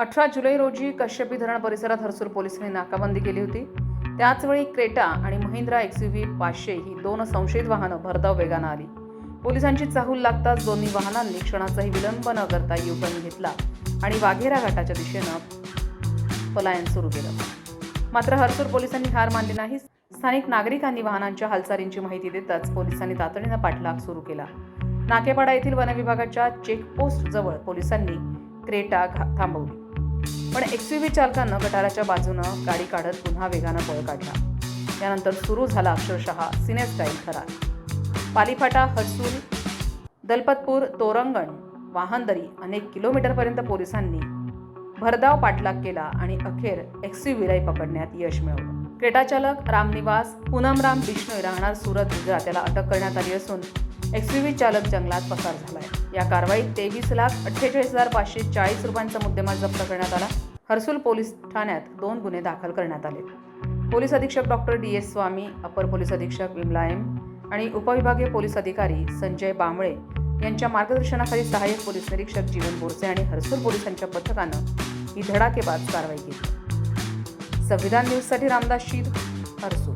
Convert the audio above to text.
18 जुलै रोजी कश्यपी धरण परिसरात हर्सूल पोलिसांनी नाकाबंदी केली होती। त्याचवेळी क्रेटा आणि महिंद्रा XUV 500 ही दोन संशयित वाहनं भरधाव वेगानं आली। पोलिसांची चाहूल लागताच दोन्ही वाहनांनी क्षणाचाही विलंब न करता U-टर्न घेतला आणि वाघेरा घाटाच्या दिशेनं पलायन सुरू केलं। मात्र हर्सूल पोलिसांनी हार मानली नाही। स्थानिक नागरिकांनी वाहनांच्या हालचालींची माहिती देताच पोलिसांनी तातडीनं पाठलाग सुरू केला। नाकेपाडा येथील वनविभागाच्या चेकपोस्ट जवळ पोलिसांनी क्रेटा थांबवली, पण XUV चालकानं गटाराच्या बाजूनं गाडी काढत पुन्हा वेगानं पळ काढला। यानंतर सुरू झाला अक्षरशः सिनेस्टाईल थरार। पालीफाटा, हर्सूल, दलपतपूर, तोरंगण, वाहनदरी अनेक किलोमीटरपर्यंत पोलिसांनी भरधाव पाठलाग केला आणि अखेर XUVला पकडण्यात यश मिळवलं। क्रेटा चालक रामनिवास पूनमराम बिश्नोई राहणार सुरत गुजरात याला अटक करण्यात आली असून XUV चालक जंगलात पसार झालाय। या कारवाईत 23,48,540 रुपयांचा मुद्देमाल जप्त करण्यात आला। हर्सूल पोलीस ठाण्यात 2 गुन्हे दाखल करण्यात आले। पोलीस अधीक्षक डॉक्टर DS स्वामी, अपर पोलीस अधीक्षक विमला M आणि उपविभागीय पोलीस अधिकारी संजय बांबळे यांच्या मार्गदर्शनाखाली सहाय्यक पोलीस निरीक्षक जीवन बोरसे आणि हर्सूल पोलिसांच्या पथकानं ही धडाकेबाज कारवाई केली। संविधान न्यूजसाठी रामदास शीद, हर्सूल।